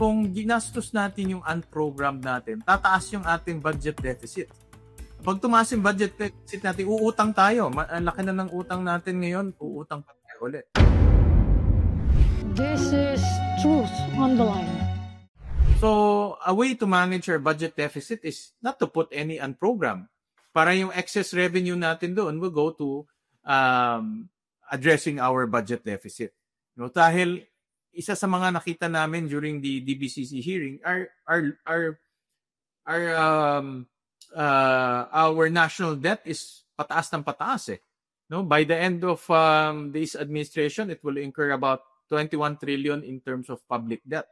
kung ginastos natin yung unprogrammed natin, tataas yung ating budget deficit. Pag tumaas yung budget deficit natin, uutang tayo. Ang laki na ng utang natin ngayon, uutang pa tayo ulit. This is truth on the line. So, a way to manage our budget deficit is not to put any unprogrammed. Para yung excess revenue natin doon will go to addressing our budget deficit. Dahil isa sa mga nakita namin during the DBCC hearing our national debt is pataas ng pataas . By the end of this administration, it will incur about 21 trillion in terms of public debt.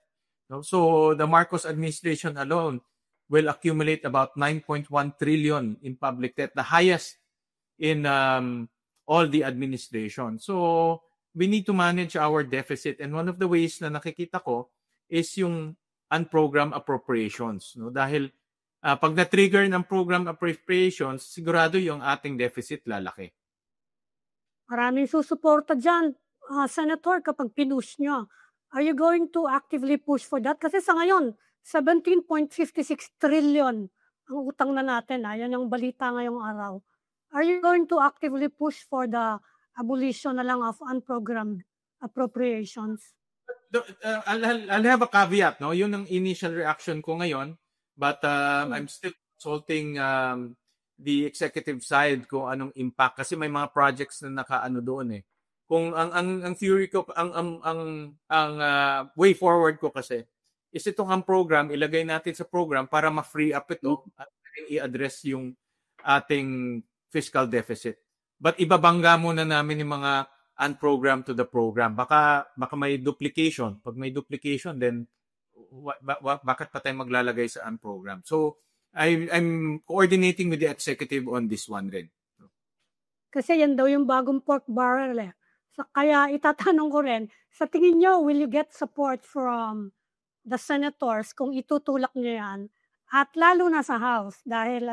So the Marcos administration alone will accumulate about 9.1 trillion in public debt, the highest in all the administration. So we need to manage our deficit. And one of the ways na nakikita ko is yung unprogrammed appropriations. Dahil pag na-trigger ng program appropriations, sigurado yung ating deficit lalaki. Maraming susuporta dyan, Senator, kapag pinush nyo. Are you going to actively push for that? Kasi sa ngayon, 17.56 trillion ang utang na natin. Yan ang balita ngayong araw. Are you going to actively push for the abolition na lang of unprogrammed appropriations? I'll have a caveat. Yun ang initial reaction ko ngayon. But I'm still consulting the executive side kung anong impact. Kasi may mga projects na nakaano doon . Kung ang theory ko, ang way forward ko kasi, is itong ang program, ilagay natin sa program para ma-free up ito at i-address yung ating fiscal deficit. But ibabangga muna namin yung mga unprogrammed to the program. Baka may duplication. Pag may duplication, then bakit pa tayo maglalagay sa unprogrammed? So, I'm coordinating with the executive on this one rin. Kasi yan daw yung bagong pork barrel . So, kaya itatanong ko rin, sa tingin nyo, will you get support from the senators kung itutulak nyo yan? At lalo na sa House, dahil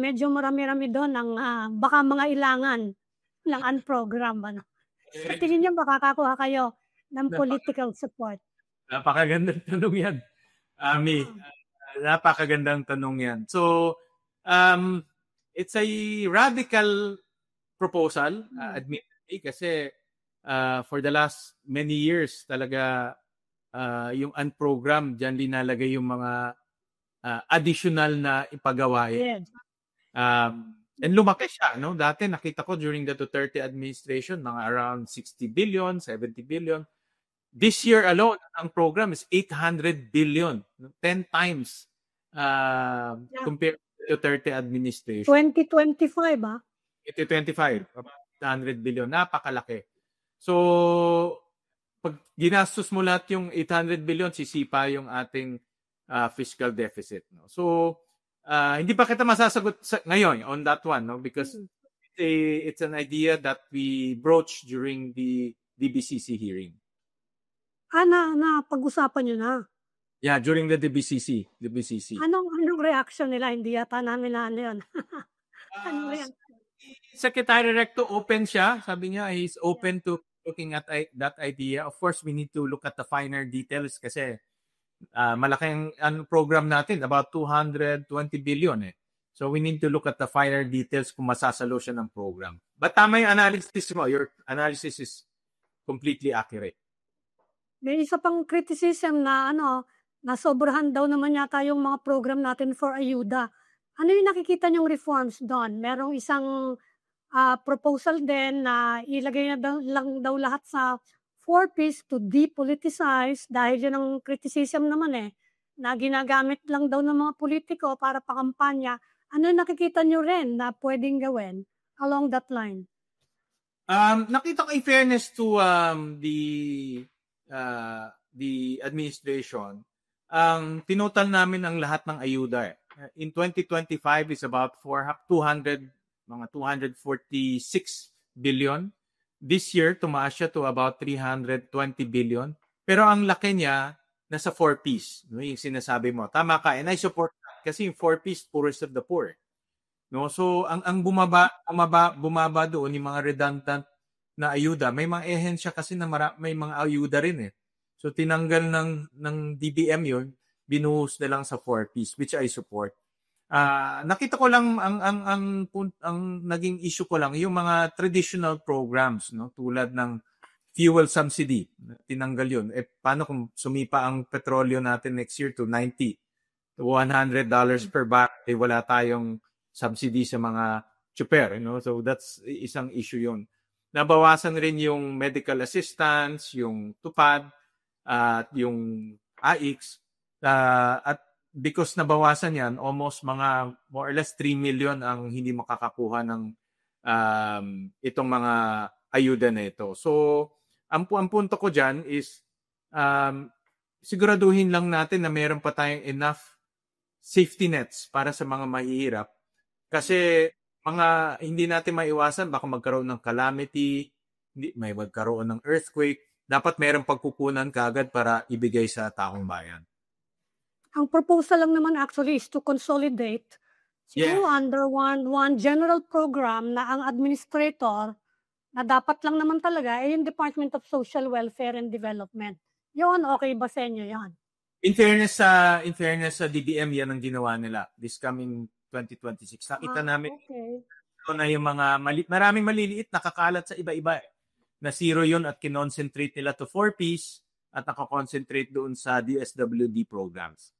medyo marami-rami doon ang baka mga ilangan ng unprogrammed. Sa tingin nyo, makakakuha kayo ng political support? Napakagandang tanong yan, Ami. Napakagandang tanong yan. So, it's a radical proposal, admittedly, kasi for the last many years talaga yung unprogrammed, dyan linalagay yung mga additional na ipagawain. Yes. And lumaki siya. Dati nakita ko during the Duterte administration, mga around 60 billion, 70 billion. This year alone, ang program is 800 billion. 10 times compared to the Duterte administration. 2025, 2025, 800 billion. Napakalaki. So, pag ginastos mo lahat yung 800 billion, sisipa yung ating fiscal deficit. So, hindi pa kita masasagot ngayon on that one, because it's an idea that we broached during the DBCC hearing. Pag-usapan nyo na. Yeah, during the DBCC. Anong reaction nila? Hindi yata namin na yun. Anong reaction? Secretary Recto open siya. Sabi niya, he's open to looking at that idea. Of course, we need to look at the finer details kasi malaking program natin, about 220 billion . So we need to look at the finer details kung masasalo siya ng program. But tama yung analysis mo. Your analysis is completely accurate. May isa pang criticism na nasobrahan daw naman yata yung mga program natin for ayuda. Ano yung nakikita niyong reforms doon? Merong isang proposal din na ilagay na lang daw lahat sa 4Ps to depoliticize dahil yun ang criticism naman na ginagamit lang daw ng mga politiko para pakampanya. Ano nakikita niyo rin na pwedeng gawin along that line? Nakita ko in fairness to the administration, ang tinotal namin ang lahat ng ayuda. In 2025 is about 246 billion. This year, tumaas siya to about 320 billion. Pero ang laki niya, nasa 4Ps. Yung sinasabi mo. Tama ka. And I support that. Kasi yung 4Ps, poorest of the poor. So, ang bumaba doon, yung mga redundant na ayuda. May mga ehensya kasi na may mga ayuda rin . So tinanggal ng DBM yun, binuhos na lang sa 4-piece, which I support. Nakita ko lang ang naging issue ko lang yung mga traditional programs, no, tulad ng fuel subsidy. Tinanggal yun. Paano kung sumipa ang petrolyo natin next year to $90 to $100 per barrel? Wala tayong subsidy sa mga tsuper, So that's isang issue yun. Nabawasan rin yung medical assistance, yung tupad, at yung AIX, at because nabawasan yan, almost mga more or less 3 million ang hindi makakakuha ng itong mga ayuda na ito. So, ang punto ko dyan is siguraduhin lang natin na meron pa tayong enough safety nets para sa mga mahihirap. Kasi hindi natin maiwasan, baka magkaroon ng calamity, may magkaroon ng earthquake. Dapat meron pagkukunan kaagad para ibigay sa taong bayan. Ang proposal lang naman actually is to consolidate siguro under one general program na ang administrator na dapat lang naman talaga ay yung Department of Social Welfare and Development. Yun, okay ba sa inyo yan? In fairness sa DBM, yan ang ginawa nila this coming 2026. Nakita namin na yung mga maraming maliliit nakakalat sa iba-iba na zero yun at kinoncentrate nila to 4-piece at nakakoncentrate doon sa DSWD programs.